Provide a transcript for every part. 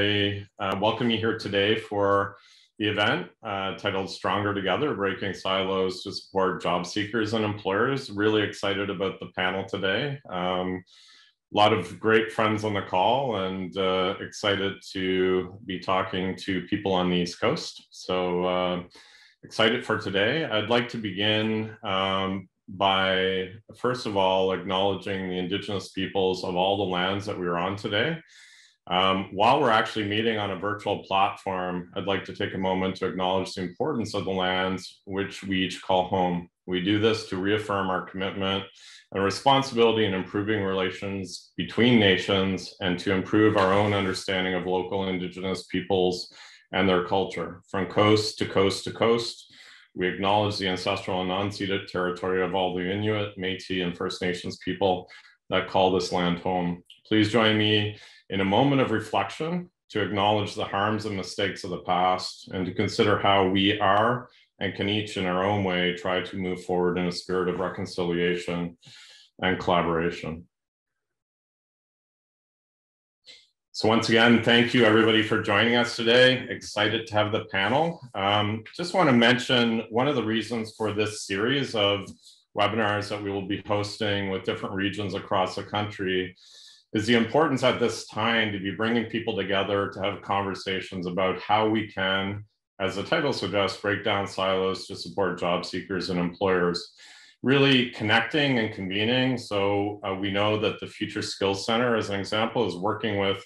I welcome you here today for the event titled Stronger Together, Breaking Silos to Support Job Seekers and Employers. Really excited about the panel today. A lot of great friends on the call and excited to be talking to people on the East Coast. So excited for today. I'd like to begin by, first of all, acknowledging the Indigenous peoples of all the lands that we are on today. While we're actually meeting on a virtual platform, I'd like to take a moment to acknowledge the importance of the lands which we each call home. We do this to reaffirm our commitment and responsibility in improving relations between nations and to improve our own understanding of local Indigenous peoples and their culture. From coast to coast to coast, we acknowledge the ancestral and unceded territory of all the Inuit, Métis, and First Nations people that call this land home. Please join me in a moment of reflection to acknowledge the harms and mistakes of the past and to consider how we are and can each in our own way try to move forward in a spirit of reconciliation and collaboration. So once again, thank you everybody for joining us today. Excited to have the panel. Just want to mention one of the reasons for this series of webinars that we will be hosting with different regions across the country is the importance at this time to be bringing people together to have conversations about how we can, as the title suggests, break down silos to support job seekers and employers. Really connecting and convening. So we know that the Future Skills Center, as an example, is working with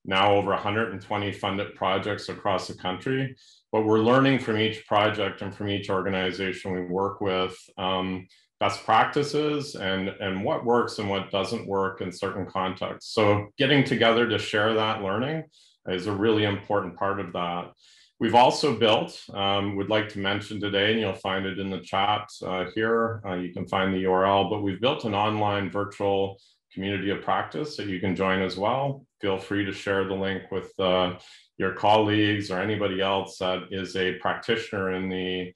now over 120 funded projects across the country. But we're learning from each project and from each organization we work with best practices and what works and what doesn't work in certain contexts. So getting together to share that learning is a really important part of that. We've also built, would like to mention today, and you'll find it in the chat here, you can find the URL, but we've built an online virtual community of practice that you can join as well. Feel free to share the link with your colleagues or anybody else that is a practitioner in the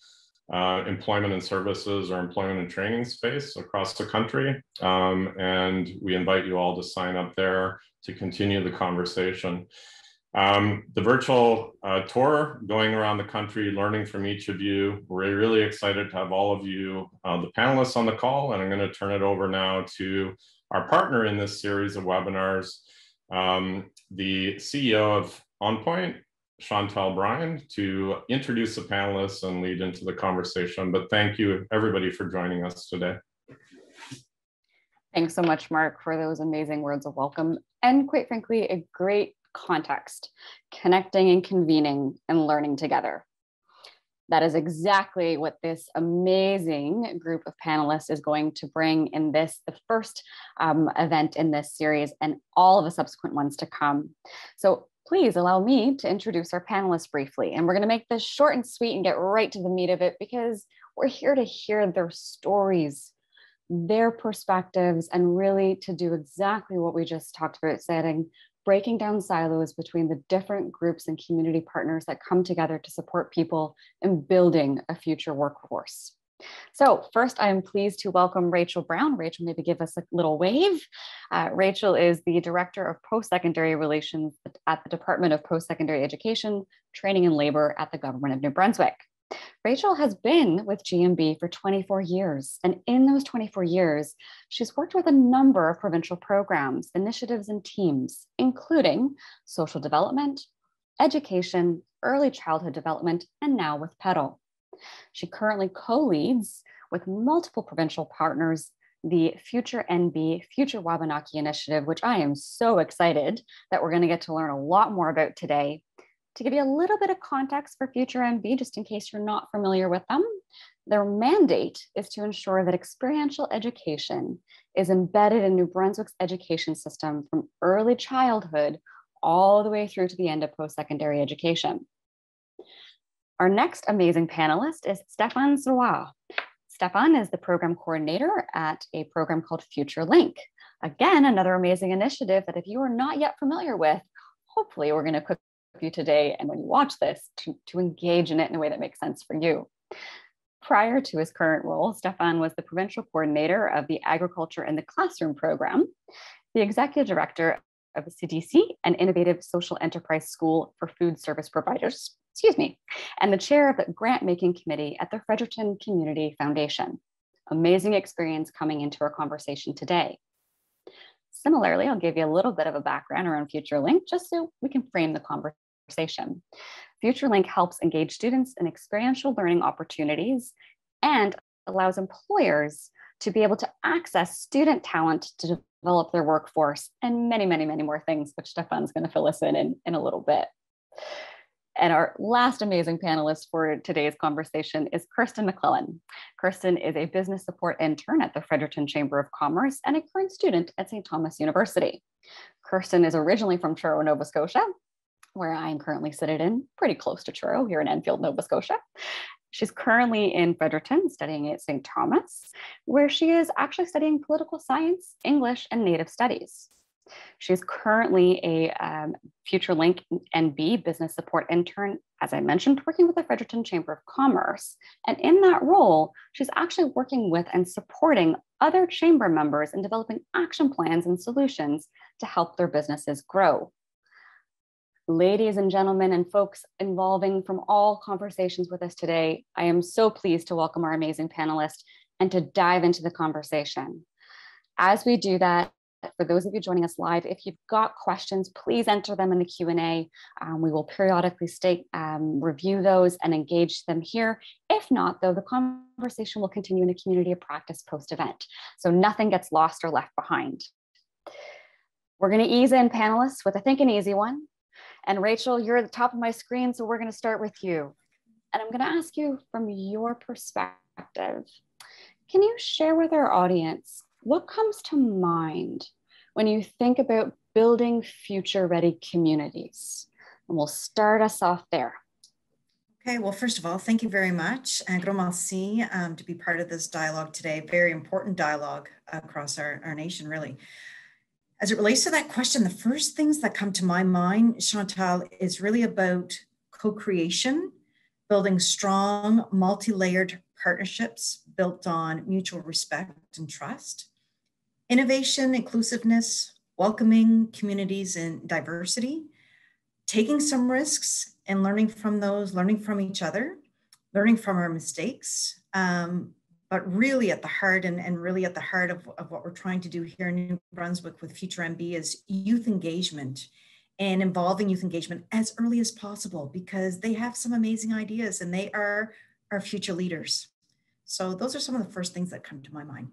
employment and services or employment and training space across the country. And we invite you all to sign up there to continue the conversation. The virtual tour going around the country, learning from each of you. We're really excited to have all of you, the panelists on the call, and I'm going to turn it over now to our partner in this series of webinars, the CEO of OnPoint, Chantal Bryan, to introduce the panelists and lead into the conversation. But thank you everybody for joining us today. Thanks so much, Mark, for those amazing words of welcome and quite frankly, a great context, connecting and convening and learning together. That is exactly what this amazing group of panelists is going to bring in the first event in this series and all of the subsequent ones to come. So please allow me to introduce our panelists briefly. And we're going to make this short and sweet and get right to the meat of it because we're here to hear their stories, their perspectives, and really to do exactly what we just talked about, breaking down silos between the different groups and community partners that come together to support people in building a future workforce. So first, I am pleased to welcome Rachel Brown. Rachel, maybe give us a little wave. Rachel is the Director of Post-Secondary Relations at the Department of Post-Secondary Education, Training and Labor at the Government of New Brunswick. Rachel has been with GMB for 24 years, and in those 24 years, she's worked with a number of provincial programs, initiatives, and teams, including social development, education, early childhood development, and now with PEDAL. She currently co-leads with multiple provincial partners the Future NB, Future Wabanaki Initiative, which I am so excited that we're going to get to learn a lot more about today. To give you a little bit of context for Future NB, just in case you're not familiar with them, their mandate is to ensure that experiential education is embedded in New Brunswick's education system from early childhood all the way through to the end of post-secondary education. Our next amazing panelist is Stéphane Zouar. Stéphane is the program coordinator at a program called Future Link. Again, another amazing initiative that if you are not yet familiar with, hopefully we're going to equip you today and when you watch this to engage in it in a way that makes sense for you. Prior to his current role, Stéphane was the provincial coordinator of the Agriculture in the Classroom program, the executive director of CDC and Innovative Social Enterprise School for Food Service Providers, and the chair of the grant making committee at the Fredericton Community Foundation. Amazing experience coming into our conversation today. Similarly, I'll give you a little bit of a background around FutureLink just so we can frame the conversation. FutureLink helps engage students in experiential learning opportunities and allows employers to be able to access student talent to develop their workforce and many, many, many more things, which Stefan's going to fill us in a little bit. And our last amazing panelist for today's conversation is Kirsten Mcclellan. Kirsten is a business support intern at the Fredericton Chamber of Commerce and a current student at St. Thomas University. Kirsten is originally from Truro, Nova Scotia, where I'm currently seated in, pretty close to Truro, here in Enfield, Nova Scotia. She's currently in Fredericton studying at St. Thomas, where she is actually studying political science, English, and Native Studies. She's currently a FutureLink NB business support intern, as I mentioned, working with the Fredericton Chamber of Commerce. And in that role, she's actually working with and supporting other chamber members in developing action plans and solutions to help their businesses grow. Ladies and gentlemen and folks involving from all conversations with us today, I am so pleased to welcome our amazing panelists and to dive into the conversation. As we do that, for those of you joining us live, if you've got questions, please enter them in the Q&A. We will periodically review those and engage them here. If not, though, the conversation will continue in a community of practice post-event, so nothing gets lost or left behind. We're going to ease in, panelists, with I think an easy one. And Rachel, you're at the top of my screen, so we're going to start with you. And I'm going to ask you from your perspective, can you share with our audience what comes to mind when you think about building future-ready communities? And we'll start us off there. Okay, well, first of all, thank you very much. And gros merci to be part of this dialogue today. Very important dialogue across our nation, really. As it relates to that question, the first things that come to my mind, Chantal, is really about co-creation, building strong, multi-layered partnerships built on mutual respect and trust. Innovation, inclusiveness, welcoming communities and diversity, taking some risks and learning from those, learning from each other, learning from our mistakes, but really at the heart and really at the heart of what we're trying to do here in New Brunswick with Future MB is youth engagement and involving youth engagement as early as possible because they have some amazing ideas and they are our future leaders. So those are some of the first things that come to my mind.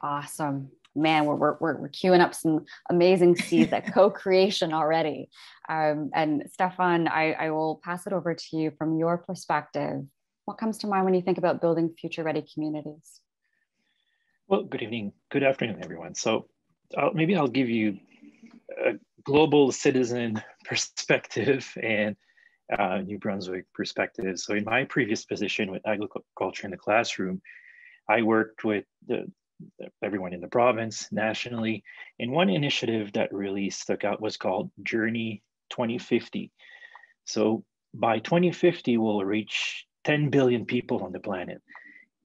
Awesome. Man, we're queuing up some amazing seeds at co-creation already. And Stefan, I will pass it over to you from your perspective. What comes to mind when you think about building future-ready communities? Well, good evening, good afternoon, everyone. So maybe I'll give you a global citizen perspective and New Brunswick perspective. So in my previous position with agriculture in the classroom, I worked with everyone in the province, nationally, and one initiative that really stuck out was called Journey 2050. So by 2050, we'll reach 10 billion people on the planet.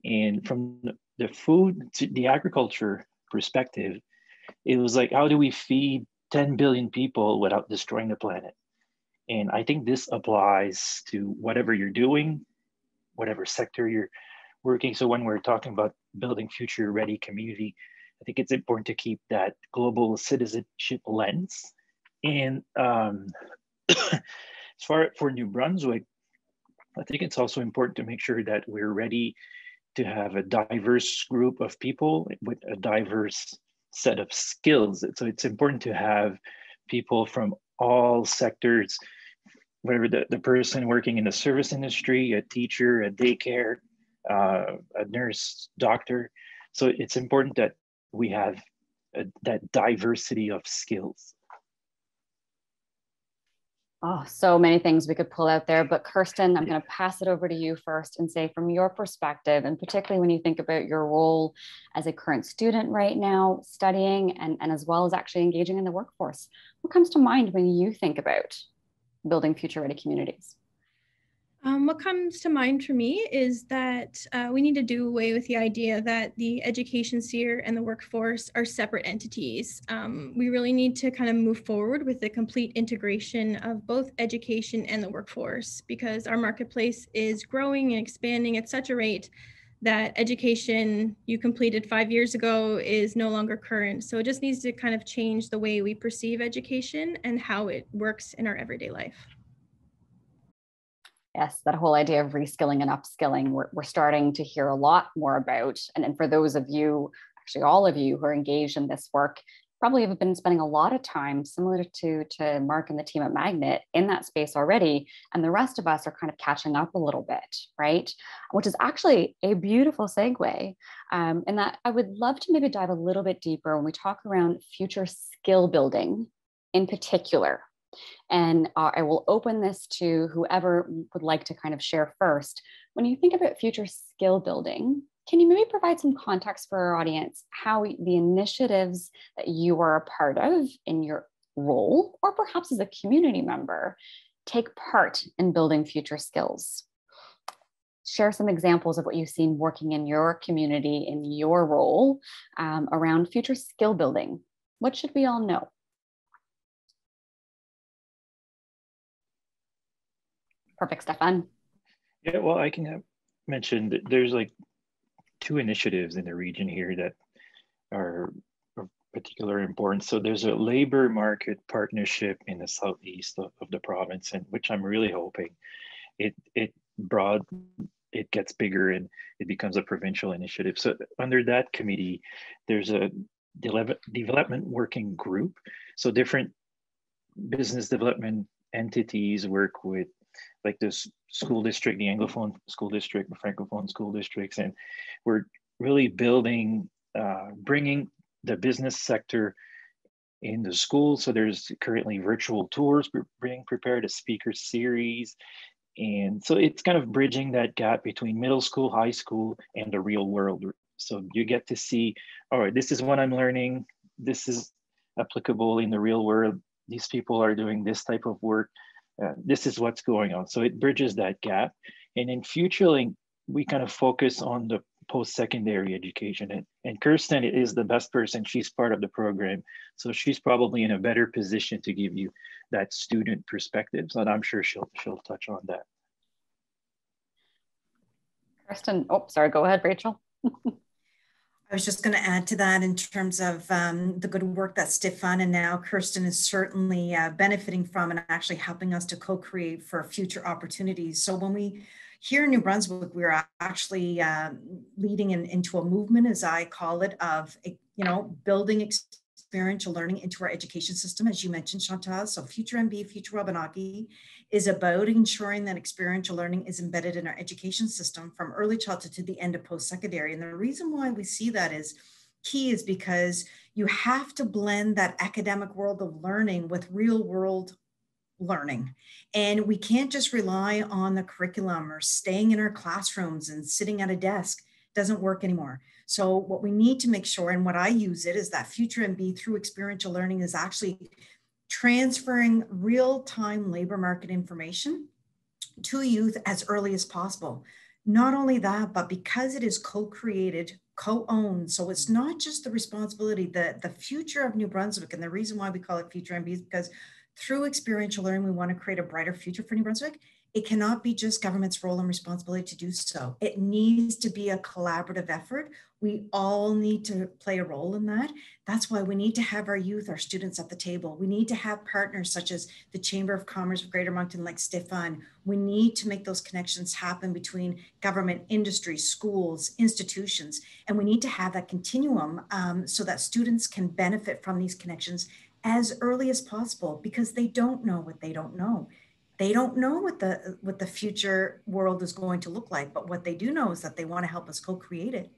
And from the food to the agriculture perspective, it was like, how do we feed 10 billion people without destroying the planet? And I think this applies to whatever you're doing, whatever sector you're working. So when we're talking about building future-ready community, I think it's important to keep that global citizenship lens. And as far for New Brunswick, I think it's also important to make sure that we're ready to have a diverse group of people with a diverse set of skills. So it's important to have people from all sectors, whether the person working in the service industry, a teacher, a daycare, a nurse, doctor. So it's important that we have that diversity of skills. Oh, so many things we could pull out there, but Kirsten, I'm going to pass it over to you first and say from your perspective, and particularly when you think about your role as a current student right now, studying and as well as actually engaging in the workforce, what comes to mind when you think about building future-ready communities? What comes to mind for me is that we need to do away with the idea that the education sphere and the workforce are separate entities. We really need to kind of move forward with the complete integration of both education and the workforce, because our marketplace is growing and expanding at such a rate that education you completed 5 years ago is no longer current. So it just needs to kind of change the way we perceive education and how it works in our everyday life. Yes, that whole idea of reskilling and upskilling, we're starting to hear a lot more about. And for those of you, actually all of you who are engaged in this work, probably have been spending a lot of time, similar to Mark and the team at Magnet, in that space already. And the rest of us are kind of catching up a little bit, right? Which is actually a beautiful segue. And that I would love to maybe dive a little bit deeper when we talk around future skill building in particular. And I will open this to whoever would like to kind of share first. When you think about future skill building, can you maybe provide some context for our audience, how the initiatives that you are a part of in your role, or perhaps as a community member, take part in building future skills? Share some examples of what you've seen working in your community, in your role, around future skill building. What should we all know? Perfect, Stefan. Yeah, well, I can mention that there's like 2 initiatives in the region here that are of particular importance. So there's a labor market partnership in the southeast of the province, and which I'm really hoping it gets bigger and it becomes a provincial initiative. So under that committee, there's a development working group. So different business development entities work with like this school district, the Anglophone school district, the Francophone school districts, and we're really building, bringing the business sector in the school. So there's currently virtual tours being prepared, a speaker series. And so it's kind of bridging that gap between middle school, high school, and the real world. So you get to see, all right, this is what I'm learning. This is applicable in the real world. These people are doing this type of work. This is what's going on. So it bridges that gap. And in FutureLink, we kind of focus on the post-secondary education. And Kirsten is the best person. She's part of the program. So she's probably in a better position to give you that student perspective. So I'm sure she'll touch on that. Kirsten, oh, sorry, go ahead, Rachel. I was just going to add to that in terms of the good work that Stefan and now Kirsten is certainly benefiting from and actually helping us to co-create for future opportunities. So when we here in New Brunswick, we're actually leading into a movement, as I call it, of building experiential learning into our education system, as you mentioned, Chantal. So Future MB, Future Wabanaki is about ensuring that experiential learning is embedded in our education system from early childhood to the end of post-secondary. And the reason why we see that is key is because you have to blend that academic world of learning with real world learning. And we can't just rely on the curriculum or staying in our classrooms and sitting at a desk. It doesn't work anymore. So what we need to make sure, and what I use it, is that Future MB through experiential learning is actually transferring real-time labor market information to youth as early as possible. Not only that, but because it is co-created, co-owned, so it's not just the responsibility, the future of New Brunswick, and the reason why we call it Future MB is because through experiential learning, we want to create a brighter future for New Brunswick. It cannot be just government's role and responsibility to do so. It needs to be a collaborative effort. We all need to play a role in that. That's why we need to have our youth, our students at the table. We need to have partners such as the Chamber of Commerce of Greater Moncton, like Stefan. We need to make those connections happen between government, industry, schools, institutions, and we need to have that continuum so that students can benefit from these connections as early as possible, because they don't know what they don't know. They don't know what the future world is going to look like, but what they do know is that they want to help us co-create it.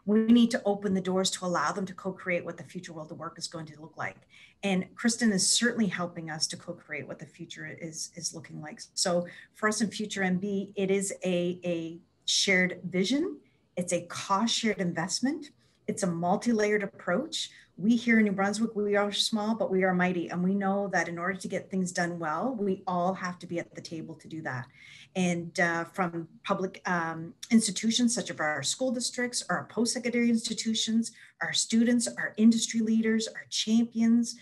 We need to open the doors to allow them to co-create what the future world of work is going to look like. And Kirsten is certainly helping us to co-create what the future is looking like. So for us in Future MB, it is a shared vision. It's a cost shared investment. it's a multi-layered approach. We here in New Brunswick, we are small, but we are mighty. And we know that in order to get things done well, we all have to be at the table to do that. And from public institutions such as our school districts, our post-secondary institutions, our students, our industry leaders, our champions,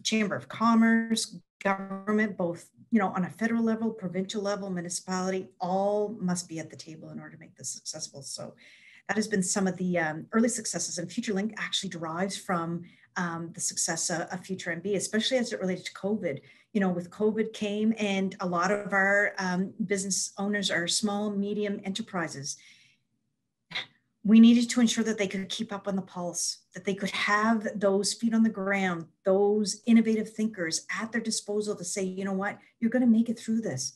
Chamber of Commerce, government, both, you know, on a federal level, provincial level, municipality, all must be at the table in order to make this successful. So that has been some of the early successes, and FutureLink actually derives from the success of Future MB, especially as it related to COVID. You know, with COVID came, and a lot of our business owners are small, medium enterprises. We needed to ensure that they could keep up on the pulse, that they could have those feet on the ground, those innovative thinkers at their disposal to say, you know what, you're going to make it through this.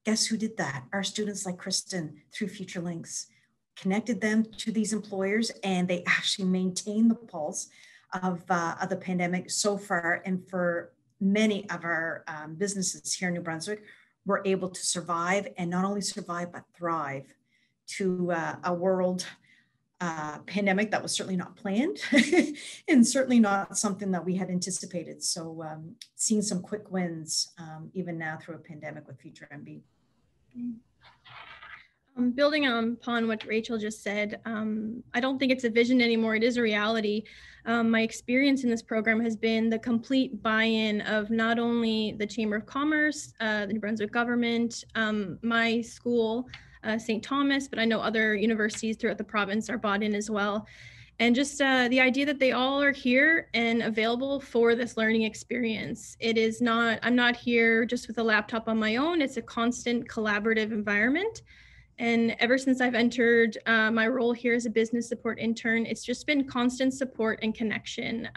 Guess who did that? Our students like Kirsten through FutureLinks. Connected them to these employers, and they actually maintain the pulse of the pandemic so far. And for many of our businesses here in New Brunswick, we're able to survive, and not only survive, but thrive to a world pandemic that was certainly not planned and certainly not something that we had anticipated. So seeing some quick wins even now through a pandemic with Future MB. Building upon what Rachel just said, I don't think it's a vision anymore. It is a reality. My experience in this program has been the complete buy-in of not only the Chamber of Commerce, the New Brunswick government, my school, St. Thomas, but I know other universities throughout the province are bought in as well. And just the idea that they all are here and available for this learning experience. It is not, I'm not here just with a laptop on my own. It's a constant collaborative environment. And ever since I've entered my role here as a business support intern, it's just been constant support and connection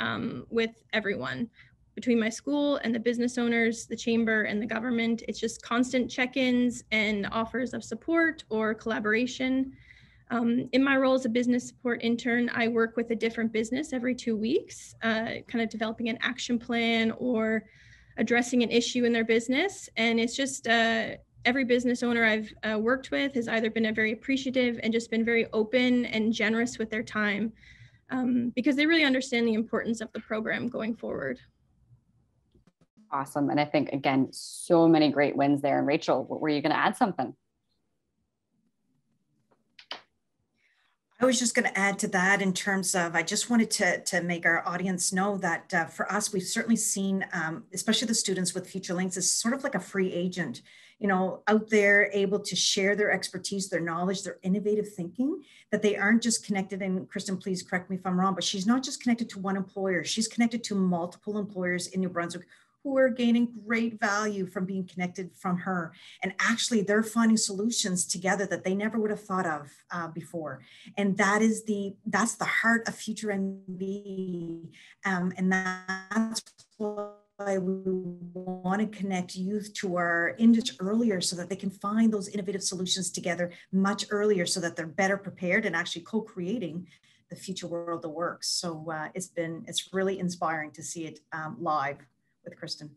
with everyone between my school and the business owners, the chamber and the government. It's just constant check-ins and offers of support or collaboration. In my role as a business support intern, I work with a different business every 2 weeks, kind of developing an action plan or addressing an issue in their business. And it's just, every business owner I've worked with has either been very appreciative and just been very open and generous with their time because they really understand the importance of the program going forward. Awesome. And I think, again, so many great wins there. And Rachel, were you going to add something? I was just going to add to that in terms of, I just wanted to make our audience know that for us, we've certainly seen, especially the students with FutureLinks, is sort of like a free agent, you know, out there able to share their expertise, their knowledge, their innovative thinking, that they aren't just connected. And Kirsten, please correct me if I'm wrong, but she's not just connected to one employer. She's connected to multiple employers in New Brunswick who are gaining great value from being connected from her. And actually they're finding solutions together that they never would have thought of before. And that's the heart of Future MB. And that's why we want to connect youth to our industry earlier so that they can find those innovative solutions together much earlier so that they're better prepared and actually co-creating the future world of work. So it's really inspiring to see it live with Kirsten.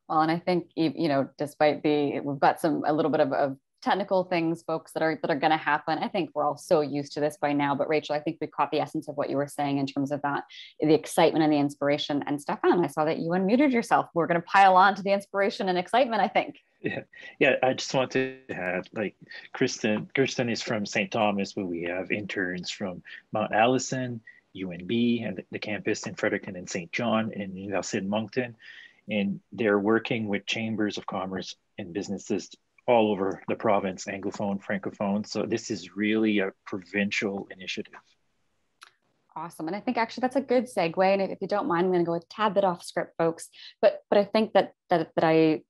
Well, and I think, you know, despite we've got a little bit of technical things, folks, that are going to happen. I think we're all so used to this by now, but Rachel, I think we caught the essence of what you were saying in terms of that, the excitement and the inspiration. And Stefan, I saw that you unmuted yourself. We're going to pile on to the inspiration and excitement, I think. Yeah. I just want to add, like, Kirsten is from St. Thomas, but we have interns from Mount Allison, UNB, and the campus in Fredericton and St. John, and Université de Moncton. And they're working with chambers of commerce and businesses all over the province, Anglophone, Francophone. So this is really a provincial initiative. Awesome. And I think actually that's a good segue. And if you don't mind, I'm going to go a tad bit off script, folks. But I think that the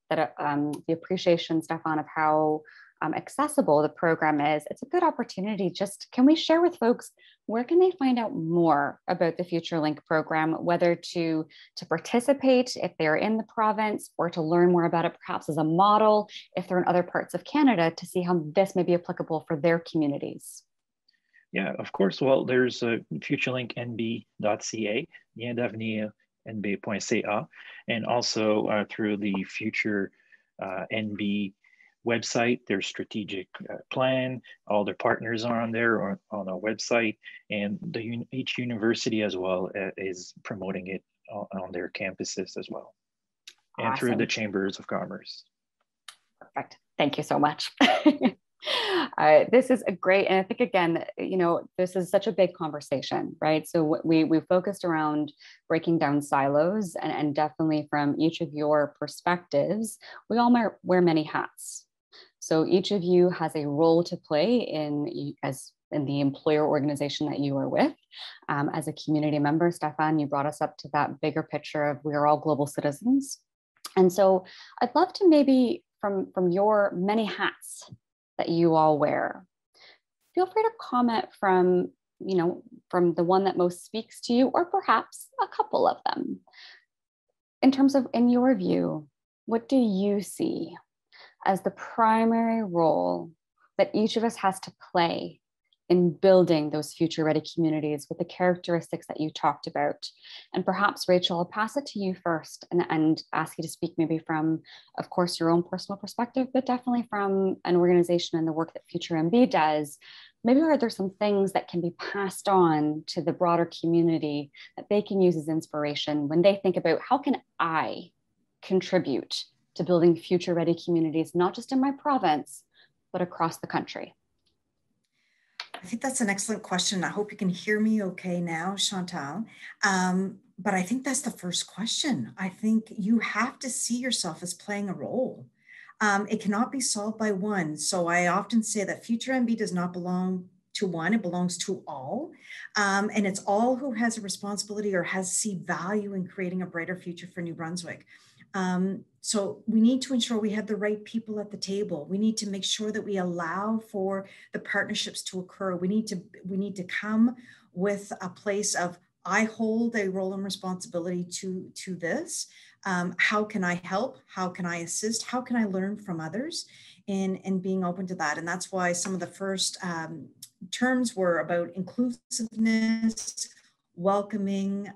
appreciation, Stefan, of how accessible the program is, it's a good opportunity. Just, can we share with folks, where can they find out more about the FutureLink program, whether to participate if they're in the province, or to learn more about it perhaps as a model if they're in other parts of Canada, to see how this may be applicable for their communities? Yeah, of course. Well, there's futurelinknb.ca, nb.ca, and also through the Future NB website, their strategic plan. All their partners are on there or on our website, and each university as well is promoting it on their campuses as well, and Awesome. through the chambers of commerce. Perfect. Thank you so much. This is a great, and I think again, you know, this is such a big conversation, right? So we focused around breaking down silos, and definitely from each of your perspectives, we all wear many hats. So each of you has a role to play in the employer organization that you are with. As a community member, Stefan, you brought us up to that bigger picture of we are all global citizens. And so I'd love to maybe from your many hats that you all wear, feel free to comment from the one that most speaks to you, or perhaps a couple of them. In terms of, in your view, what do you see as the primary role that each of us has to play in building those future-ready communities with the characteristics that you talked about? And perhaps, Rachel, I'll pass it to you first and ask you to speak maybe from, of course, your own personal perspective, but definitely from an organization and the work that Future MB does. Maybe are there some things that can be passed on to the broader community that they can use as inspiration when they think about how can I contribute to building future-ready communities, not just in my province, but across the country? I think that's an excellent question. I hope you can hear me okay now, Chantal. But I think that's the first question. I think you have to see yourself as playing a role. It cannot be solved by one. So I often say that Future MB does not belong to one, it belongs to all. And it's all who has a responsibility or see value in creating a brighter future for New Brunswick. So we need to ensure we have the right people at the table. We need to make sure that we allow for the partnerships to occur. We need to come with a place of, I hold a role and responsibility to this. How can I help? How can I assist? How can I learn from others? And being open to that. And that's why some of the first terms were about inclusiveness, welcoming,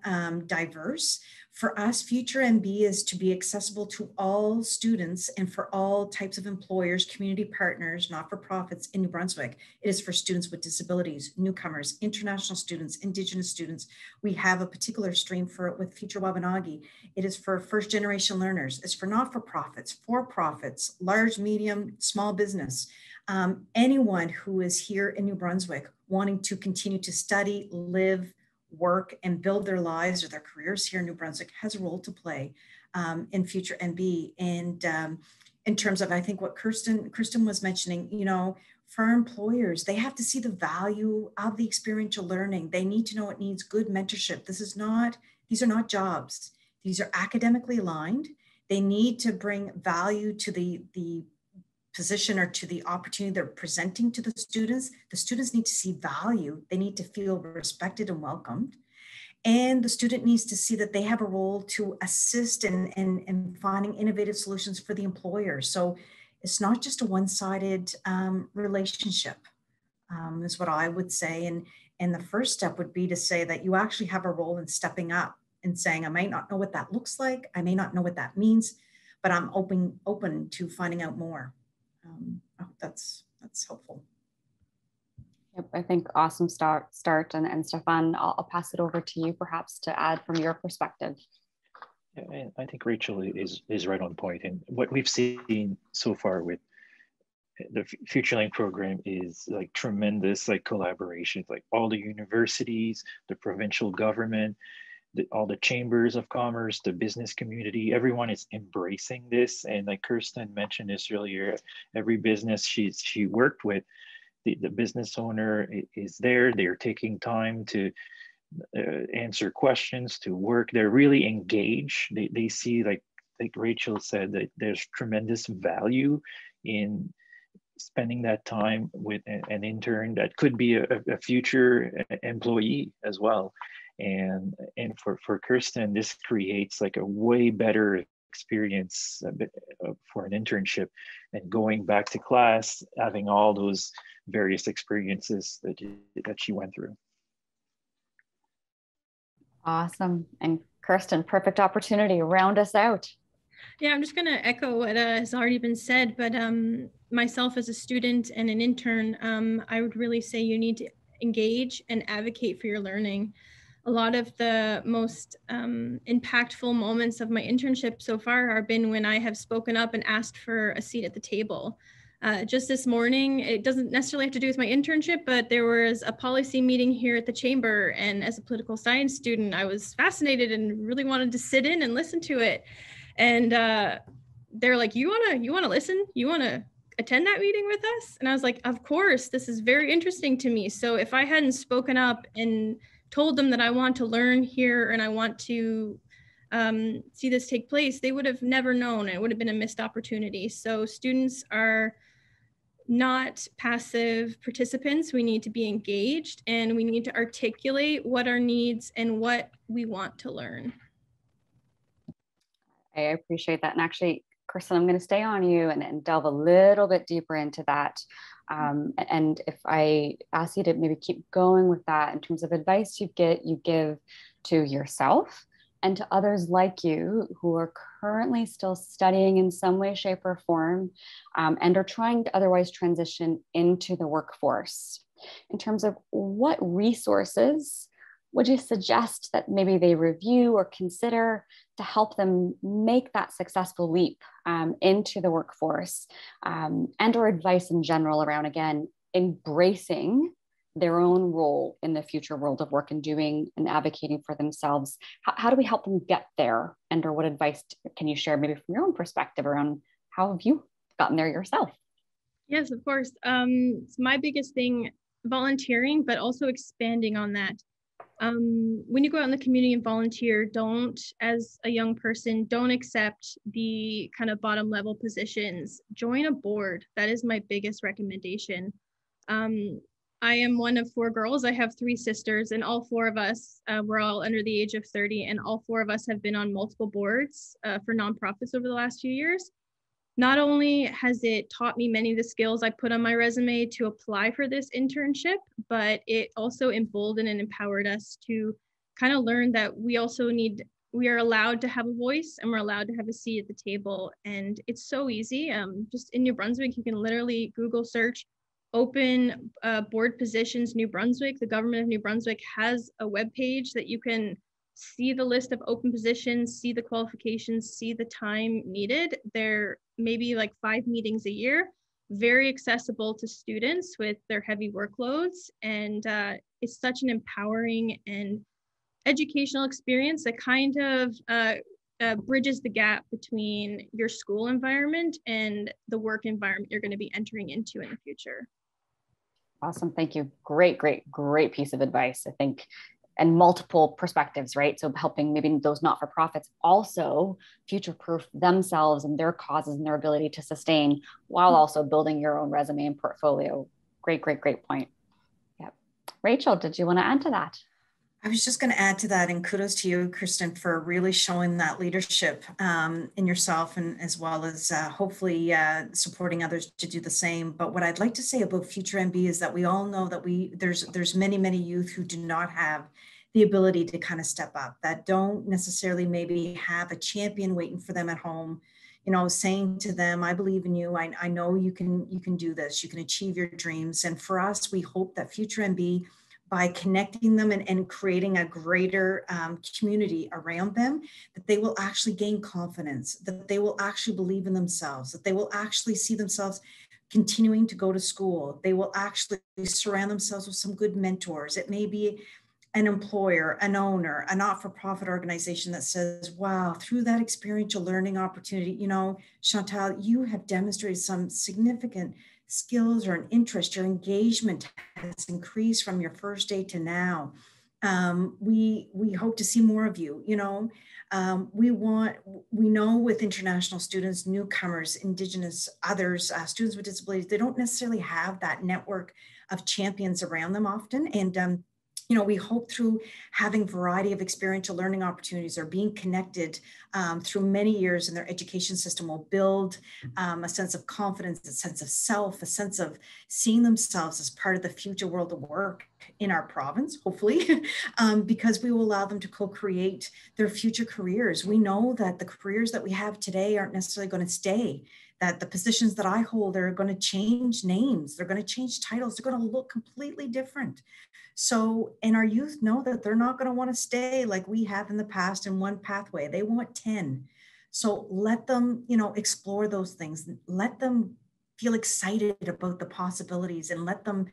diverse. For us, Future MB is to be accessible to all students and for all types of employers, community partners, not-for-profits in New Brunswick. It is for students with disabilities, newcomers, international students, Indigenous students. We have a particular stream for it with Future Wabanagi. It is for first-generation learners. It's for not-for-profits, for-profits, large, medium, small business. Anyone who is here in New Brunswick wanting to continue to study, live, work, and build their lives or their careers here in New Brunswick has a role to play in Future MB. And in terms of, I think what Kirsten was mentioning, you know, for our employers, they have to see the value of the experiential learning. They need to know it needs good mentorship. These are not jobs. These are academically aligned. They need to bring value to the position or to the opportunity they're presenting to the students. The students need to see value. They need to feel respected and welcomed. And the student needs to see that they have a role to assist in finding innovative solutions for the employer. So it's not just a one-sided relationship, is what I would say. And the first step would be to say that you actually have a role in stepping up and saying, I might not know what that looks like. I may not know what that means, but I'm open to finding out more. I hope that's helpful. Yep, I think awesome start. And Stefan, I'll pass it over to you perhaps to add from your perspective. Yeah, and I think Rachel is right on point. And what we've seen so far with the FutureLink program is like tremendous collaboration, like all the universities, the provincial government, all the chambers of commerce, the business community, everyone is embracing this. And like Kirsten mentioned this earlier, every business she worked with, the business owner is there. They're taking time to answer questions, to work. They're really engaged. They see, like Rachel said, that there's tremendous value in spending that time with an intern that could be a future employee as well. And for Kirsten, this creates like a way better experience for an internship, and going back to class, having all those various experiences that she went through. Awesome. And Kirsten, perfect opportunity, round us out. Yeah, I'm just going to echo what has already been said, but myself as a student and an intern, I would really say you need to engage and advocate for your learning. A lot of the most impactful moments of my internship so far have been when I have spoken up and asked for a seat at the table. Just this morning, it doesn't necessarily have to do with my internship, but there was a policy meeting here at the chamber. And as a political science student, I was fascinated and really wanted to sit in and listen to it. And they're like, you wanna listen? You wanna attend that meeting with us? And I was like, of course, this is very interesting to me. So if I hadn't spoken up and told them that I want to learn here and I want to see this take place, they would have never known. It would have been a missed opportunity. So students are not passive participants. We need to be engaged and we need to articulate what our needs and what we want to learn. I appreciate that. And actually, Kirsten, I'm going to stay on you and delve a little bit deeper into that. And if I ask you to maybe keep going with that in terms of advice you give to yourself and to others like you who are currently still studying in some way, shape, or form, and are trying to otherwise transition into the workforce, in terms of what resources would you suggest that maybe they review or consider to help them make that successful leap into the workforce, and or advice in general around, again, embracing their own role in the future world of work and doing and advocating for themselves? How do we help them get there? And or what advice can you share maybe from your own perspective around how have you gotten there yourself? Yes, of course. It's my biggest thing, volunteering, but also expanding on that. When you go out in the community and volunteer, as a young person, don't accept the kind of bottom level positions. Join a board. That is my biggest recommendation. I am one of 4 girls. I have 3 sisters, and all 4 of us, we're all under the age of 30, and all 4 of us have been on multiple boards for nonprofits over the last few years. Not only has it taught me many of the skills I put on my resume to apply for this internship, but it also emboldened and empowered us to kind of learn that we are allowed to have a voice and we're allowed to have a seat at the table. And it's so easy. Just in New Brunswick, you can literally Google search open board positions New Brunswick. The government of New Brunswick has a webpage that you can see the list of open positions, see the qualifications, see the time needed. There may be like 5 meetings a year, very accessible to students with their heavy workloads. And it's such an empowering and educational experience that kind of bridges the gap between your school environment and the work environment you're going to be entering into in the future. Awesome. Thank you. Great piece of advice, I think, and multiple perspectives, right? So helping maybe those not-for-profits also future-proof themselves and their causes and their ability to sustain while also building your own resume and portfolio. Great point. Yeah. Rachel, did you want to add to that? I was just going to add to that, and kudos to you, Kirsten, for really showing that leadership in yourself, and as well as hopefully supporting others to do the same. But what I'd like to say about Future MB is that we all know that there's many youth who do not have the ability to kind of step up, that don't necessarily maybe have a champion waiting for them at home, saying to them, I believe in you. I know you can do this. You can achieve your dreams. And for us, we hope that Future MB, by connecting them and creating a greater community around them, that they will actually gain confidence, that they will actually believe in themselves, that they will actually see themselves continuing to go to school. They will actually surround themselves with some good mentors. It may be an employer, an owner, a not-for-profit organization that says, wow, through that experiential learning opportunity, Chantal, you have demonstrated some significant skills or an interest. Your engagement has increased from your first day to now. We hope to see more of you. We know with international students, newcomers, Indigenous, others, students with disabilities, they don't necessarily have that network of champions around them often. And we hope through having a variety of experiential learning opportunities or being connected through many years in their education system will build a sense of confidence, a sense of self, a sense of seeing themselves as part of the future world of work. in our province, hopefully, because we will allow them to co-create their future careers. We know that the careers that we have today aren't necessarily going to stay, that the positions that I hold are going to change names, they're going to change titles, they're going to look completely different. So, and our youth know that they're not going to want to stay like we have in the past in one pathway. They want 10. So let them, explore those things. Let them feel excited about the possibilities, and let them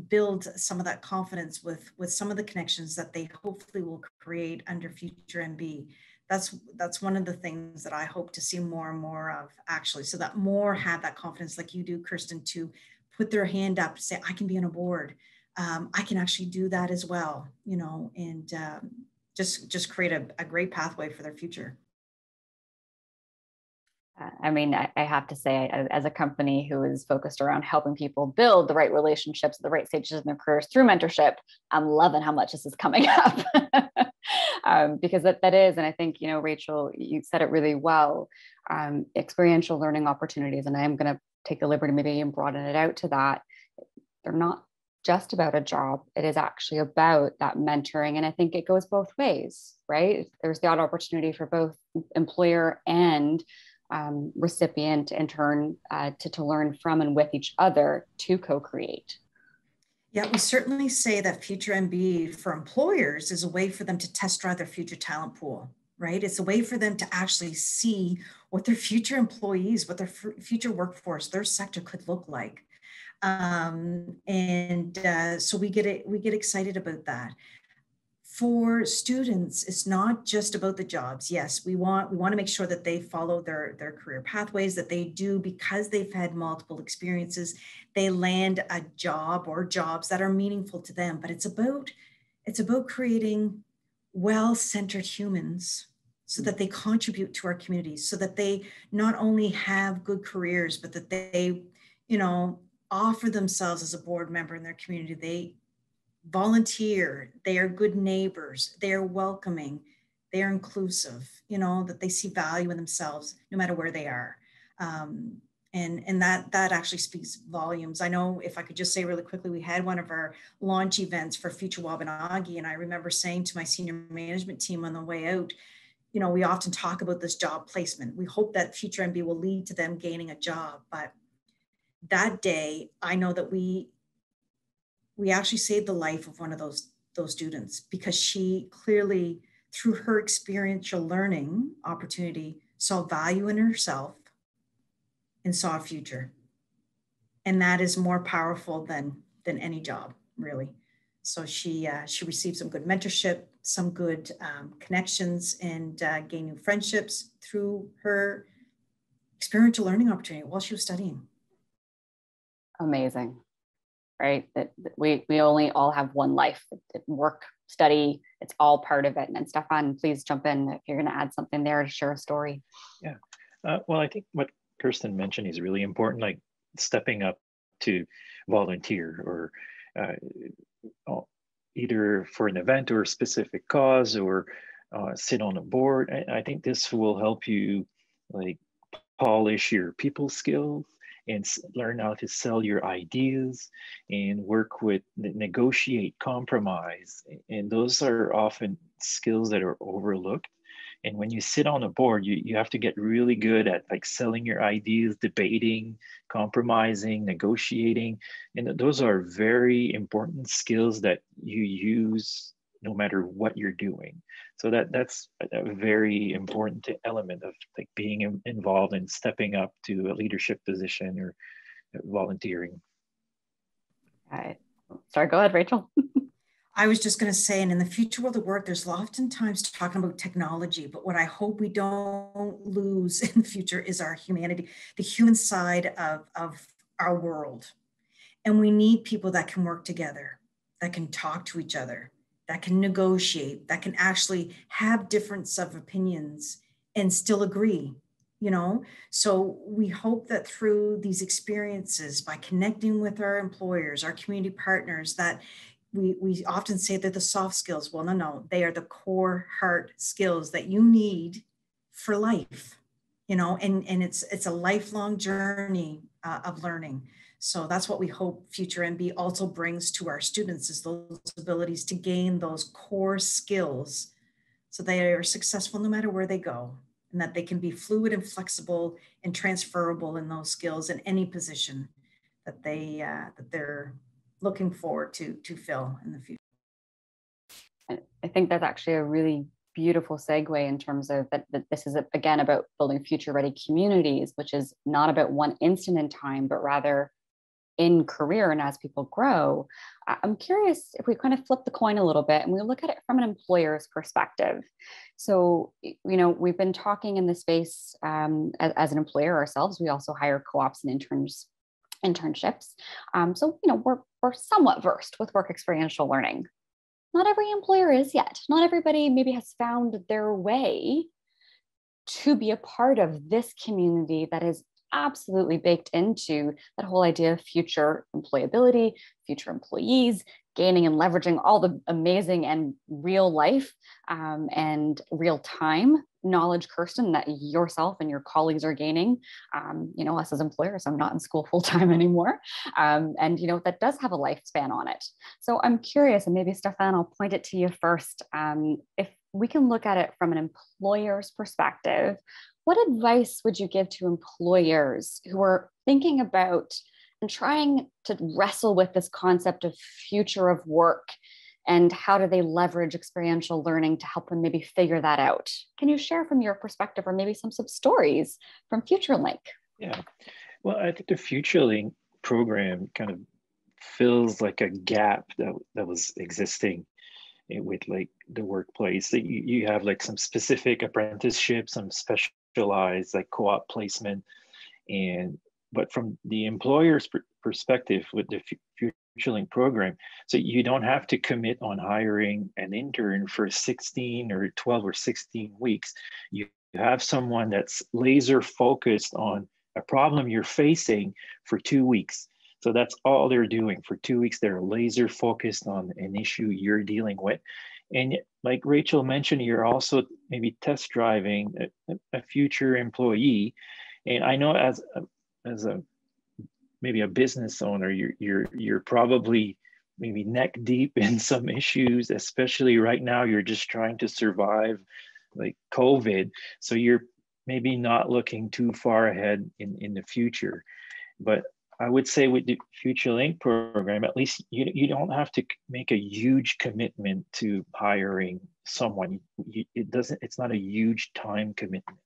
build some of that confidence with some of the connections that they hopefully will create under Future MB. That's one of the things that I hope to see more and more of, actually, so that more have that confidence like you do, Kirsten, to put their hand up, say, I can be on a board. I can actually do that as well, and just create a great pathway for their future. I mean, I have to say, as a company who is focused around helping people build the right relationships at the right stages in their careers through mentorship, I'm loving how much this is coming up. Because that is, and I think, Rachel, you said it really well, experiential learning opportunities. And I'm going to take the liberty maybe and broaden it out to that. They're not just about a job. It is actually about that mentoring. And I think it goes both ways, right? There's the opportunity for both employer and recipient in turn to learn from and with each other to co-create. Yeah, we certainly say that Future MB for employers is a way for them to test drive their future talent pool, right? It's a way for them to actually see what their future employees, what their future workforce, their sector could look like. So we get excited about that. For students, it's not just about the jobs. Yes, we want to make sure that they follow their career pathways, that they do, because they've had multiple experiences, they land a job or jobs that are meaningful to them. But it's about creating well-centered humans so that they contribute to our communities, so that they not only have good careers, but that they, offer themselves as a board member in their community. They volunteer, they are good neighbors, they are welcoming, they are inclusive, that they see value in themselves no matter where they are. And that actually speaks volumes. I know, if I could just say really quickly, we had one of our launch events for Future Wabanagi, and I remember saying to my senior management team on the way out, we often talk about this job placement. We hope that Future MB will lead to them gaining a job. But that day, I know that we actually saved the life of one of those students, because she clearly, through her experiential learning opportunity, saw value in herself and saw a future. And that is more powerful than any job, really. So she received some good mentorship, some good connections, and gained new friendships through her experiential learning opportunity while she was studying. Amazing. Right? That we only all have one life. Work, study, it's all part of it. And Stefan, please jump in if you're going to add something there to share a story. Yeah. Well, I think what Kirsten mentioned is really important, like stepping up to volunteer or either for an event or a specific cause, or sit on a board. I think this will help you like polish your people skills and learn how to sell your ideas and work with, negotiate, compromise. And those are often skills that are overlooked. And when you sit on a board, you have to get really good at like selling your ideas, debating, compromising, negotiating. And those are very important skills that you use no matter what you're doing. So that's a very important element of like being involved and stepping up to a leadership position or volunteering. All right. Sorry, go ahead, Rachel. I was just going to say, and in the future world of work, there's oftentimes talking about technology, but what I hope we don't lose in the future is our humanity, the human side of our world. And we need people that can work together, that can talk to each other, that can negotiate, that can actually have difference of opinions and still agree, So we hope that through these experiences, by connecting with our employers, our community partners, that we often say they're the soft skills. Well, no, they are the core heart skills that you need for life, and it's a lifelong journey of learning. So that's what we hope Future MB also brings to our students, is those abilities to gain those core skills so they are successful no matter where they go, and that they can be fluid and flexible and transferable in those skills in any position that they're looking forward to fill in the future. I think that's actually a really beautiful segue in terms of that this is, again, about building future ready communities, which is not about one instant in time, but rather in career and as people grow. I'm curious if we kind of flip the coin a little bit and we look at it from an employer's perspective. So, we've been talking in this space as an employer ourselves. We also hire co-ops and internships. So, we're somewhat versed with work experiential learning. Not every employer is yet. Not everybody maybe has found their way to be a part of this community that is absolutely baked into that whole idea of future employability, future employees, gaining and leveraging all the amazing and real life and real time knowledge, Kirsten, that yourself and your colleagues are gaining. Us as employers, I'm not in school full time anymore. And that does have a lifespan on it. So I'm curious, and maybe Stefan, I'll point it to you first. If we can look at it from an employer's perspective, what advice would you give to employers who are thinking about and trying to wrestle with this concept of future of work, and how do they leverage experiential learning to help them maybe figure that out? Can you share from your perspective, or maybe some stories from FutureLink? Yeah, well, I think the FutureLink program kind of fills like a gap that was existing with like the workplace. That you have like some specific apprenticeships, some specialized like co-op placement, but from the employer's perspective with the FutureLink program, so you don't have to commit on hiring an intern for 16 or 12 or 16 weeks. You have someone that's laser focused on a problem you're facing for 2 weeks. So that's all they're doing for 2 weeks. They're laser focused on an issue you're dealing with. And like Rachel mentioned, you're also maybe test driving a future employee. And I know as a maybe a business owner, you're probably maybe neck deep in some issues, especially right now. You're just trying to survive like COVID. So you're maybe not looking too far ahead in the future. But I would say with the FutureLink program, at least you don't have to make a huge commitment to hiring someone. It's not a huge time commitment.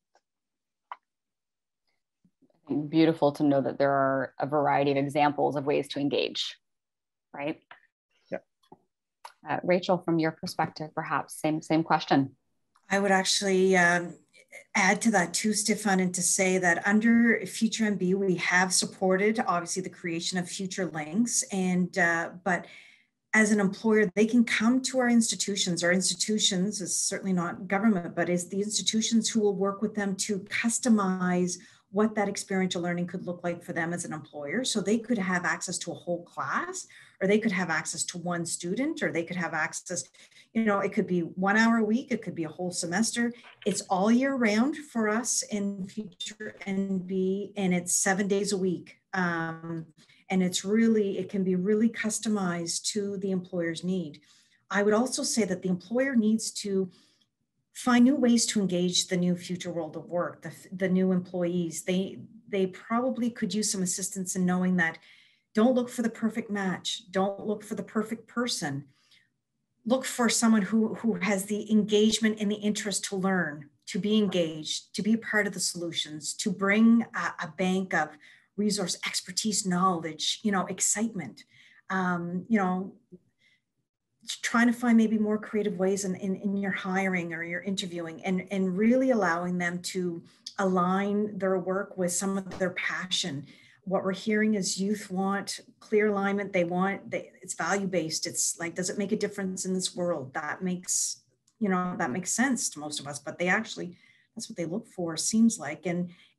Beautiful to know that there are a variety of examples of ways to engage, right? Yeah. Rachel, from your perspective, perhaps same question. I would actually add to that too, Stefan, and to say that under Future MB, we have supported obviously the creation of FutureLinks, and but as an employer, they can come to our institutions. Our institutions is certainly not government, but is the institutions who will work with them to customize what that experiential learning could look like for them as an employer. So they could have access to a whole class, or they could have access to one student, or they could have access, it could be 1 hour a week, it could be a whole semester. It's all year round for us in Future NB, and it's 7 days a week. And it can be really customized to the employer's need. I would also say that the employer needs to find new ways to engage the new future world of work, the new employees. They probably could use some assistance in knowing that don't look for the perfect match. Don't look for the perfect person. Look for someone who has the engagement and the interest to learn, to be engaged, to be part of the solutions, to bring a bank of resource, expertise, knowledge, excitement, trying to find maybe more creative ways in your hiring or your interviewing, and really allowing them to align their work with some of their passion. What we're hearing is youth want clear alignment. It's value-based. It's like, does it make a difference in this world? That makes sense to most of us, but that's what they look for, seems like.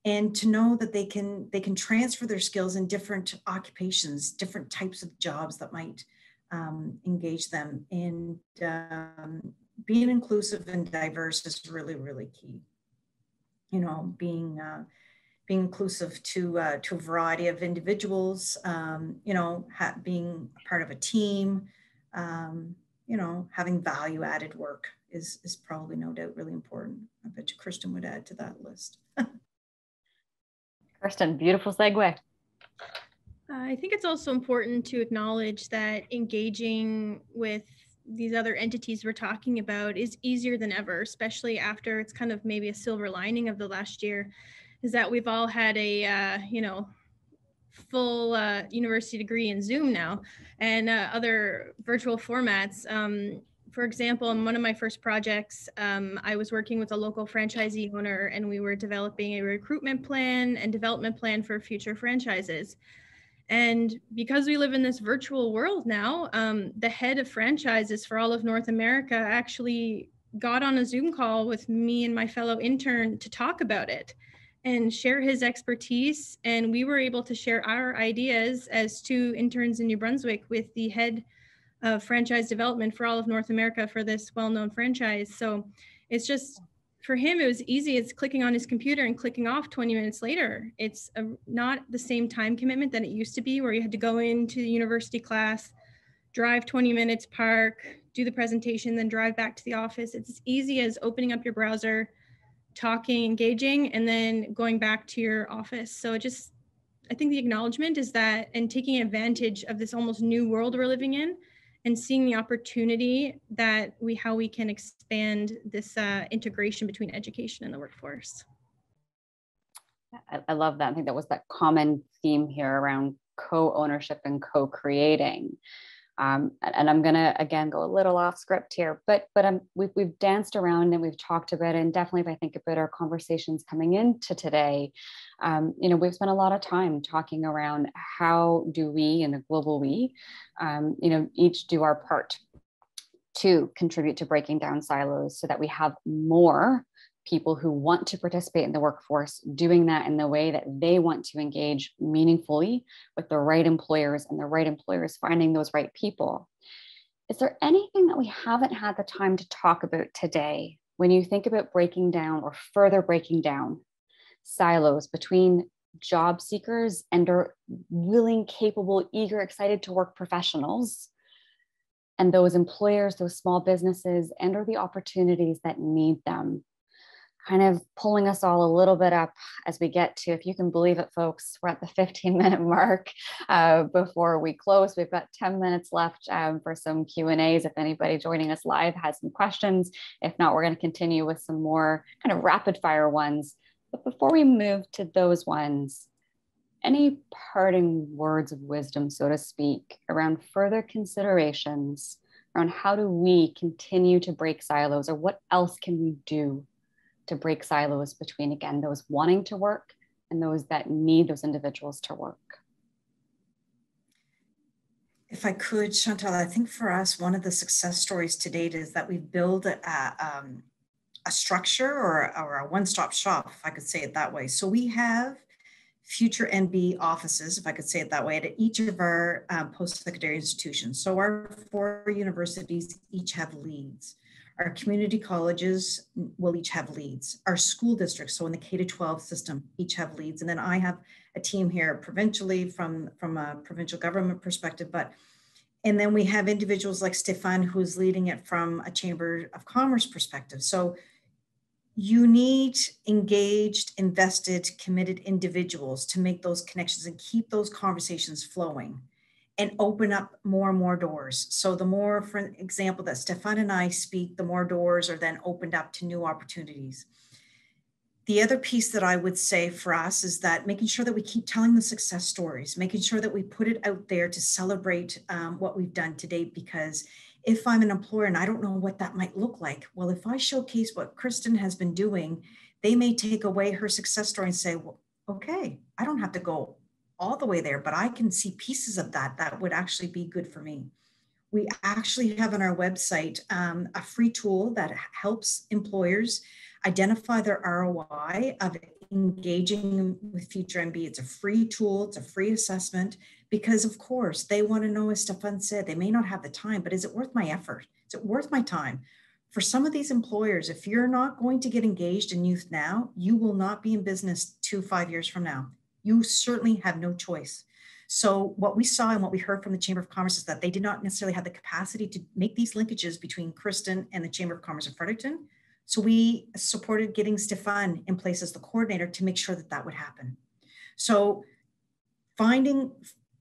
And to know that they can transfer their skills in different occupations, different types of jobs that might engage them. And being inclusive and diverse is really, really key. being inclusive to a variety of individuals, you know, being part of a team, you know, having value-added work is probably no doubt really important. I bet you Kirsten would add to that list. Kirsten, beautiful segue. I think it's also important to acknowledge that engaging with these other entities we're talking about is easier than ever, especially after it's kind of maybe a silver lining of the last year, is that we've all had a, you know, full university degree in Zoom now and other virtual formats. For example, in one of my first projects, I was working with a local franchisee owner and we were developing a recruitment plan and development plan for future franchises. And because we live in this virtual world now, the head of franchises for all of North America actually got on a Zoom call with me and my fellow intern to talk about it and share his expertise. And we were able to share our ideas as two interns in New Brunswick with the head of franchise development for all of North America for this well-known franchise. So it's just, for him, it was easy. It's clicking on his computer and clicking off 20 minutes later. It's not the same time commitment that it used to be, where you had to go into the university class, drive 20 minutes, park, do the presentation, then drive back to the office. It's as easy as opening up your browser, talking, engaging, and then going back to your office. So I think the acknowledgement is that, and taking advantage of this almost new world we're living in, and seeing the opportunity that how we can expand this integration between education and the workforce. I love that. I think that was that common theme here around co-ownership and co-creating. And I'm gonna again go a little off script here, but we've danced around and we've talked about it, and definitely if I think about our conversations coming into today, you know, we've spent a lot of time talking around how do we, in a global we, you know, each do our part to contribute to breaking down silos so that we have more people who want to participate in the workforce, doing that in the way that they want to engage meaningfully with the right employers, and the right employers finding those right people. Is there anything that we haven't had the time to talk about today when you think about breaking down or further breaking down silos between job seekers and are willing, capable, eager, excited to work professionals, and those employers, those small businesses, and or the opportunities that need them? Kind of pulling us all a little bit up as we get to, if you can believe it, folks, we're at the 15-minute mark before we close. We've got 10 minutes left for some Q&As. If anybody joining us live has some questions, if not, we're going to continue with some more kind of rapid fire ones. But before we move to those ones, any parting words of wisdom, so to speak, around further considerations around how do we continue to break silos, or what else can we do to break silos between, again, those wanting to work and those that need those individuals to work? If I could, Chantal, I think for us, one of the success stories to date is that we've built a structure or a one-stop shop, if I could say it that way. So we have future NB offices, if I could say it that way, at each of our post-secondary institutions. So our 4 universities each have leads. Our community colleges will each have leads. Our school districts, so in the K-12 system, each have leads. And then I have a team here provincially from a provincial government perspective. And then we have individuals like Stefan, who's leading it from a Chamber of Commerce perspective. So you need engaged, invested, committed individuals to make those connections and keep those conversations flowing and open up more and more doors. So the more, for example, that Stefan and I speak, the more doors are then opened up to new opportunities. The other piece that I would say for us is that making sure that we keep telling the success stories, making sure that we put it out there to celebrate what we've done to date. Because if I'm an employer and I don't know what that might look like, well, if I showcase what Kirsten has been doing, they may take away her success story and say, well, okay, I don't have to go all the way there, but I can see pieces of that would actually be good for me. We actually have on our website a free tool that helps employers identify their ROI of engaging with Future MB. It's a free tool, it's a free assessment, because of course they want to know, as Stefan said, they may not have the time, but is it worth my effort? Is it worth my time For some of these employers, if you're not going to get engaged in youth now, you will not be in business 5 years from now. You certainly have no choice. So what we saw and what we heard from the Chamber of Commerce is that they did not necessarily have the capacity to make these linkages between Kirsten and the Chamber of Commerce in Fredericton. So we supported getting Stefan in place as the coordinator to make sure that that would happen. So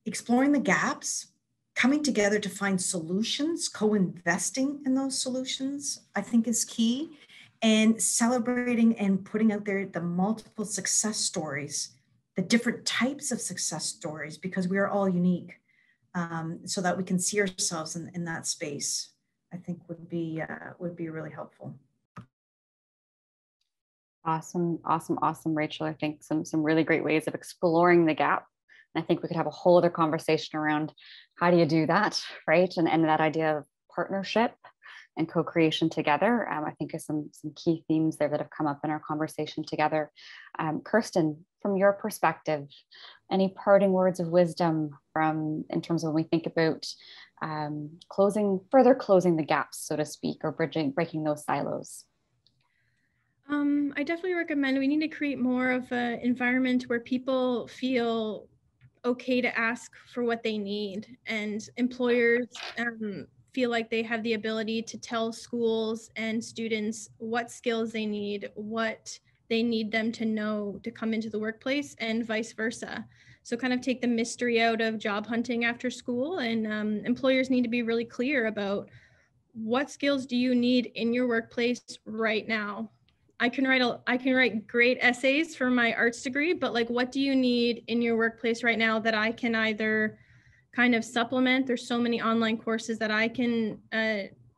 exploring the gaps, coming together to find solutions, co-investing in those solutions, I think is key, and celebrating and putting out there the multiple success stories, the different types of success stories, because we are all unique, so that we can see ourselves in that space, I think would be really helpful. Awesome, Rachel. I think some really great ways of exploring the gap. And I think we could have a whole other conversation around how do you do that, right? And that idea of partnership and co-creation together, I think is some key themes there that have come up in our conversation together. Kirsten, from your perspective, any parting words of wisdom in terms of when we think about further closing the gaps, so to speak, or breaking those silos? I definitely recommend we need to create more of an environment where people feel okay to ask for what they need, and employers feel like they have the ability to tell schools and students what skills they need, what they need them to know to come into the workplace, and vice versa. So kind of take the mystery out of job hunting after school, and employers need to be really clear about what skills do you need in your workplace right now. I can write great essays for my arts degree, but like, what do you need in your workplace right now that I can either kind of supplement? There's so many online courses that I can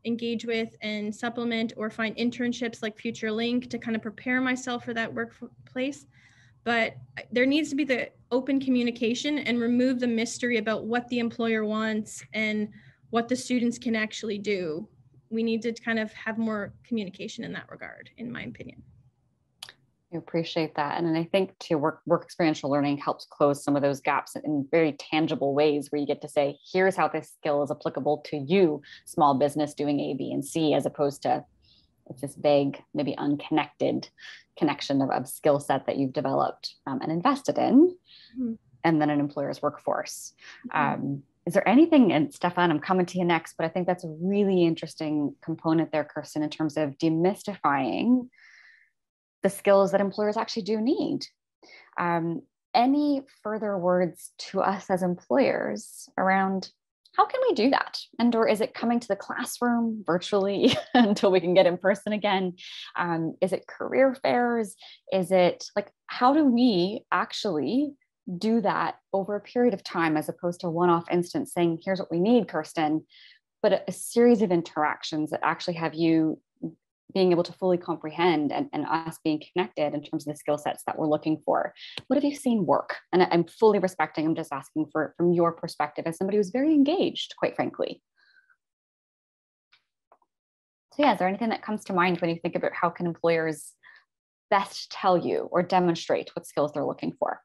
engage with and supplement, or find internships like FutureLink to kind of prepare myself for that workplace. But there needs to be the open communication and remove the mystery about what the employer wants and what the students can actually do. We need to kind of have more communication in that regard, in my opinion. I appreciate that. And I think work experiential learning helps close some of those gaps in very tangible ways, where you get to say, here's how this skill is applicable to you, small business doing A, B, and C, as opposed to it's this vague, maybe unconnected connection of skill set that you've developed and invested in, and then an employer's workforce. Is there anything, and Stefan, I'm coming to you next, but I think that's a really interesting component there, Kirsten, in terms of demystifying the skills that employers actually do need. Any further words to us as employers around how can we do that? And or is it coming to the classroom virtually until we can get in person again? Is it career fairs? Is it like, how do we actually do that over a period of time, as opposed to a one-off instance saying, here's what we need, Kirsten, but a series of interactions that actually have you being able to fully comprehend and us being connected in terms of the skill sets that we're looking for. What have you seen work? And I'm fully respecting, I'm just asking from your perspective as somebody who's very engaged, quite frankly. So yeah, is there anything that comes to mind when you think about how can employers best tell you or demonstrate what skills they're looking for?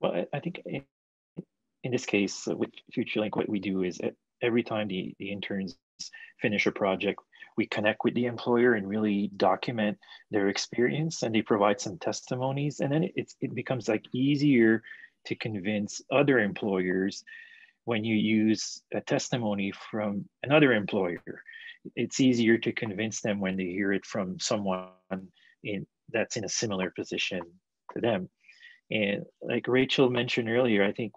Well, I think in this case with FutureLink, what we do is every time the interns finish a project, we connect with the employer and really document their experience, and they provide some testimonies, and then it becomes like easier to convince other employers when you use a testimony from another employer. It's easier to convince them when they hear it from someone that's in a similar position to them. And like Rachel mentioned earlier, I think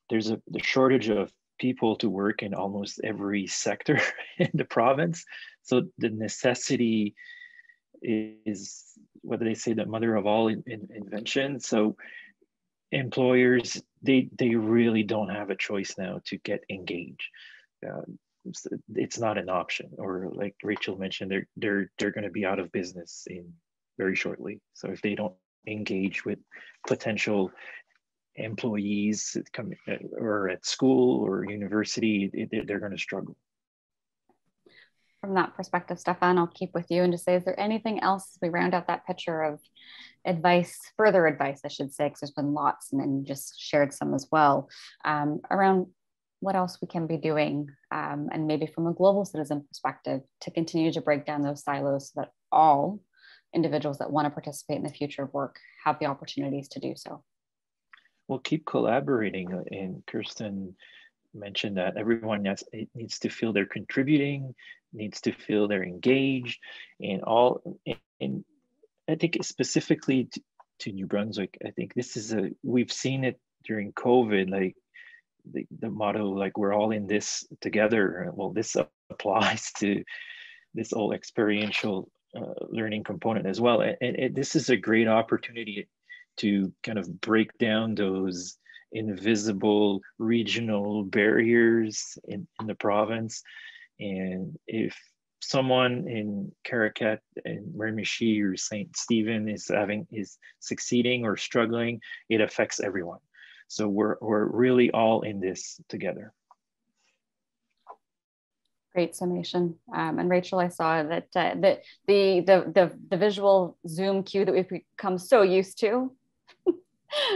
there's the shortage of people to work in almost every sector in the province. So the necessity is, what do they say, the mother of all invention. So employers, they really don't have a choice now to get engaged. It's not an option, or like Rachel mentioned, they're going to be out of business in very shortly. So if they don't engage with potential employees or at school or university, they're going to struggle. From that perspective, Stefan, I'll keep with you and just say, is there anything else we round out that picture of advice, further advice, I should say, because there's been lots, and then you just shared some as well, around what else we can be doing, and maybe from a global citizen perspective, to continue to break down those silos so that all individuals that want to participate in the future of work have the opportunities to do so. We'll keep collaborating, and Kirsten mentioned that everyone needs to feel they're contributing, needs to feel they're engaged, and I think specifically to New Brunswick, I think this is we've seen it during COVID, like the motto, like we're all in this together. Well, this applies to this whole experiential learning component as well. And this is a great opportunity to kind of break down those invisible regional barriers in the province. And if someone in Caracat and Miramichi or St. Stephen is succeeding or struggling, it affects everyone. So we're really all in this together. Great summation. And Rachel, I saw that the visual Zoom cue that we've become so used to.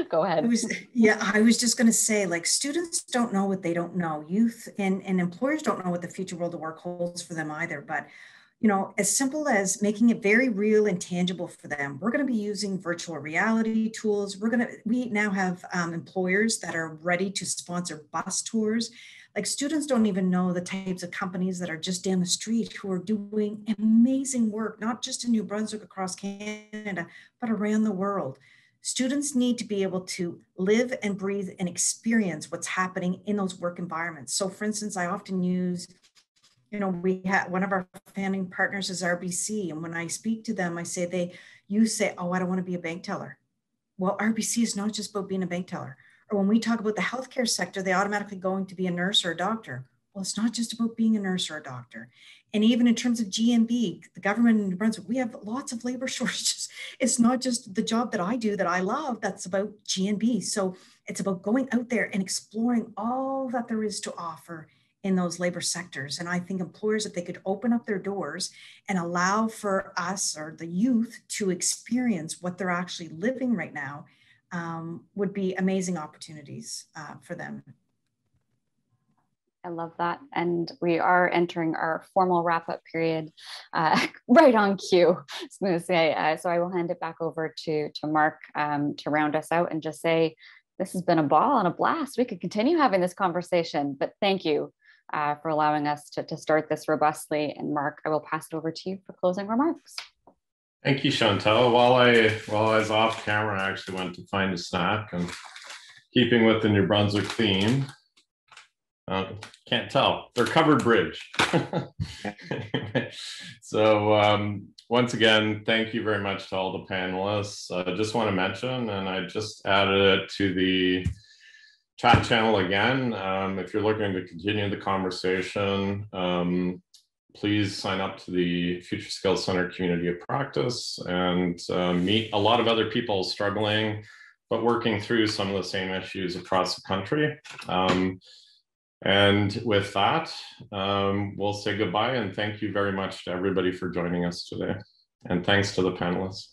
Go ahead. I was just going to say, like, students don't know what they don't know. Youth and employers don't know what the future world of work holds for them either. But, you know, as simple as making it very real and tangible for them, we're going to be using virtual reality tools. We now have employers that are ready to sponsor bus tours. Like, students don't even know the types of companies that are just down the street who are doing amazing work, not just in New Brunswick, across Canada, but around the world. Students need to be able to live and breathe and experience what's happening in those work environments. So for instance, I often use, you know, we have one of our founding partners is RBC. And when I speak to them, I say, you say, oh, I don't want to be a bank teller. Well, RBC is not just about being a bank teller. Or when we talk about the healthcare sector, they automatically going to be a nurse or a doctor. Well, it's not just about being a nurse or a doctor. And even in terms of GMB, the government in New Brunswick, we have lots of labor shortages. It's not just the job that I do that I love, that's about GMB. So it's about going out there and exploring all that there is to offer in those labor sectors. And I think employers, if they could open up their doors and allow for us or the youth to experience what they're actually living right now, would be amazing opportunities for them. I love that. And we are entering our formal wrap-up period right on cue. So I will hand it back over to Mark to round us out and just say, this has been a ball and a blast. We could continue having this conversation, but thank you for allowing us to start this robustly. And Mark, I will pass it over to you for closing remarks. Thank you, Chantal. While I was off camera, I actually went to find a snack, and keeping with the New Brunswick theme, can't tell, they're covered bridge. So once again, thank you very much to all the panelists. I just want to mention, and I just added it to the chat channel again, if you're looking to continue the conversation, please sign up to the Future Skills Center Community of Practice and meet a lot of other people struggling, but working through some of the same issues across the country. And with that, we'll say goodbye and thank you very much to everybody for joining us today. And thanks to the panelists.